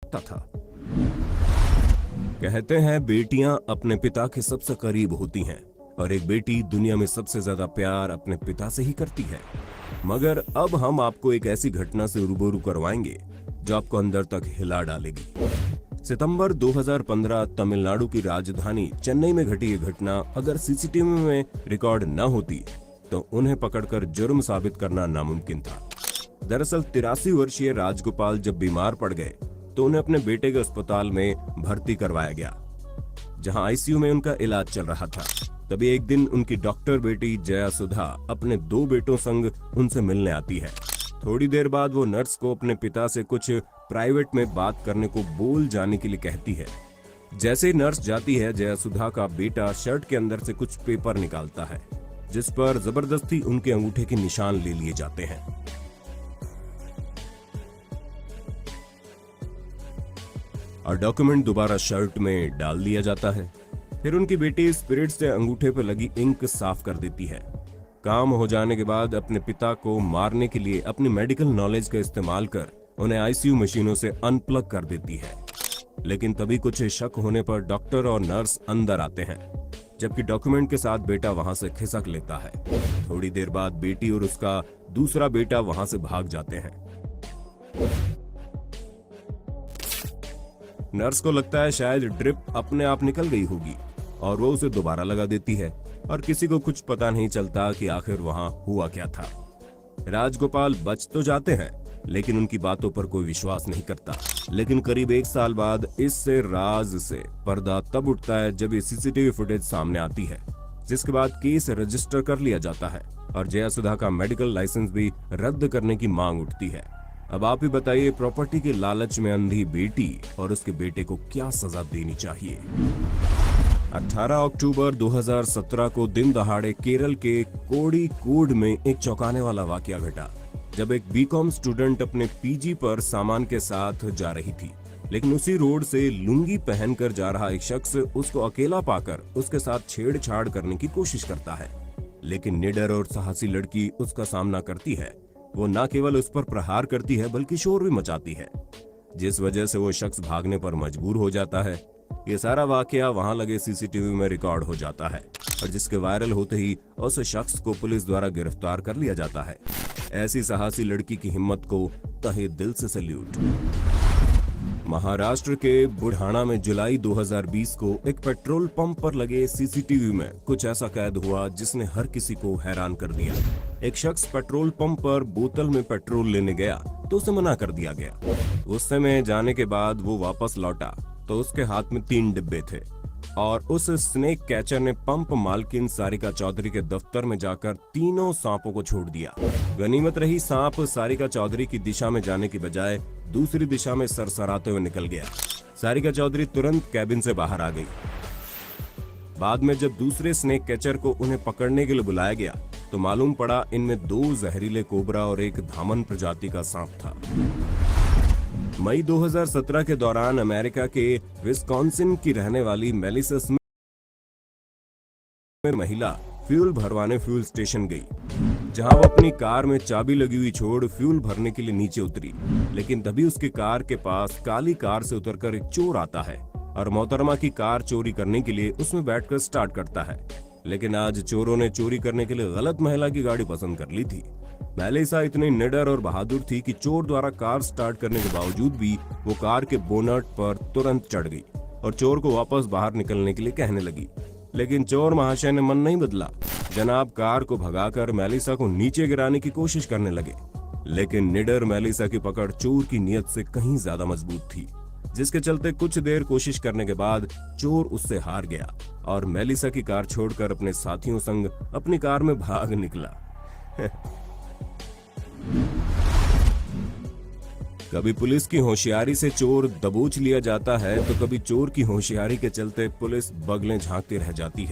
था। कहते हैं बेटियां अपने पिता के सबसे करीब होती हैं और एक बेटी दुनिया में सबसे ज्यादा प्यार अपने पिता से ही करती है। मगर अब हम आपको एक ऐसी घटना से रूबरू करवाएंगे जो आपको अंदर तक हिला डालेगी। सितंबर 2015 तमिलनाडु की राजधानी चेन्नई में घटी ये घटना अगर सीसीटीवी में रिकॉर्ड न होती तो उन्हें पकड़कर जुर्म साबित करना नामुमकिन था। दरअसल 83 वर्षीय राजगोपाल जब बीमार पड़ गए तो उन्हें अपने बेटे के अस्पताल में भर्ती करवाया गया, जहां आईसीयू में उनका इलाज चल रहा था। तभी एक दिन उनकी डॉक्टर बेटी जया सुधा अपने 2 बेटों संग उनसे मिलने आती है। थोड़ी देर बाद वो नर्स को अपने पिता से कुछ प्राइवेट में बात करने को बोल जाने के लिए कहती है। जैसे ही नर्स जाती है, जया सुधा का बेटा शर्ट के अंदर से कुछ पेपर निकालता है जिस पर जबरदस्ती उनके अंगूठे के निशान ले लिए जाते हैं। और डॉक्यूमेंट दोबारा शर्ट में डाल दिया जाता है। फिर उनकी बेटी स्पिरिट से अंगूठे पर लगी इंक साफ कर देती है। काम हो जाने के बाद अपने पिता को मारने के लिए अपनी मेडिकल नॉलेज का इस्तेमाल कर उन्हें आईसीयू मशीनों से अनप्लग कर देती है। लेकिन तभी कुछ शक होने पर डॉक्टर और नर्स अंदर आते हैं, जबकि डॉक्यूमेंट के साथ बेटा वहां से खिसक लेता है। थोड़ी देर बाद बेटी और उसका दूसरा बेटा वहां से भाग जाते हैं। नर्स को लगता है शायद ड्रिप अपने आप निकल गई होगी और वो उसे दोबारा लगा देती है और किसी को कुछ पता नहीं चलता कि आखिर वहां हुआ क्या था। राजगोपाल बच तो जाते हैं लेकिन उनकी बातों पर कोई विश्वास नहीं करता। लेकिन करीब 1 साल बाद इससे राज से पर्दा तब उठता है जब ये सीसीटीवी फुटेज सामने आती है, जिसके बाद केस रजिस्टर कर लिया जाता है और जया सुधा का मेडिकल लाइसेंस भी रद्द करने की मांग उठती है। अब आप ही बताइए, प्रॉपर्टी के लालच में अंधी बेटी और उसके बेटे को क्या सजा देनी चाहिए। 18 अक्टूबर 2017 को दिन दहाड़े केरल के कोड़िकोड में एक चौंकाने वाला वाकया घटा, जब एक बीकॉम स्टूडेंट अपने पीजी पर सामान के साथ जा रही थी। लेकिन उसी रोड से लुंगी पहनकर जा रहा एक शख्स उसको अकेला पाकर उसके साथ छेड़छाड़ करने की कोशिश करता है। लेकिन निडर और साहसी लड़की उसका सामना करती है। वो न केवल उस पर प्रहार करती है बल्कि शोर भी मचाती है, जिस वजह से वो शख्स भागने पर मजबूर हो जाता है। ये सारा वाकया वहां लगे सीसीटीवी में रिकॉर्ड हो जाता है और जिसके वायरल होते ही उस शख्स को पुलिस द्वारा गिरफ्तार कर लिया जाता है। ऐसी साहसी लड़की की हिम्मत को तहे दिल से सैल्यूट। महाराष्ट्र के बुढ़ाना में जुलाई 2020 को एक पेट्रोल पंप पर लगे सीसीटीवी में कुछ ऐसा कैद हुआ जिसने हर किसी को हैरान कर दिया। एक शख्स पेट्रोल पंप पर बोतल में पेट्रोल लेने गया तो उसे मना कर दिया गया। गुस्से में जाने के बाद वो वापस लौटा तो उसके हाथ में 3 डिब्बे थे और उस स्नेक कैचर ने पंप मालकिन सारिका चौधरी के दफ्तर में जाकर तीनों सांपों को छोड़ दिया। गनीमत रही, सांप सारिका चौधरी की दिशा में जाने की बजाय दूसरी दिशा में सरसराते हुए निकल गया। सारिका चौधरी तुरंत कैबिन से बाहर आ गई। बाद में जब दूसरे स्नेक कैचर को उन्हें पकड़ने के लिए बुलाया गया तो मालूम पड़ा इनमें 2 जहरीले कोबरा और एक धामन प्रजाति का सांप था। मई 2017 के दौरान अमेरिका के विस्कॉन्सिन की रहने वाली मेलिसा स्मिथ महिला फ्यूल भरवाने फ्यूल स्टेशन गई, जहां वो अपनी कार में चाबी लगी हुई छोड़ फ्यूल भरने के लिए नीचे उतरी। लेकिन तभी उसकी कार के पास काली कार से उतरकर एक चोर आता है और मोहतरमा की कार चोरी करने के लिए उसमें बैठकर स्टार्ट करता है। लेकिन आज चोरों ने चोरी करने के लिए गलत महिला की गाड़ी पसंद कर ली थी। मेलिसा इतनी निडर और बहादुर थी कि चोर द्वारा कार स्टार्ट करने के बावजूद भी वो कार के बोनट पर तुरंत चढ़ गई और चोर को वापस बाहर निकलने के लिए कहने लगी। लेकिन चोर महाशय ने मन नहीं बदला। जनाब कार को भगाकर मेलिसा को नीचे गिराने की कोशिश करने लगे। लेकिन निडर मेलिसा की पकड़ चोर की नीयत से कहीं ज्यादा मजबूत थी, जिसके चलते कुछ देर कोशिश करने के बाद चोर उससे हार गया और मेलिसा की कार छोड़कर अपने साथियों संग अपनी कार में भाग निकला। कभी पुलिस की होशियारी से चोर दबोच लिया जाता है तो कभी चोर की होशियारी के चलते पुलिस बगलें झांकती रह जाती है।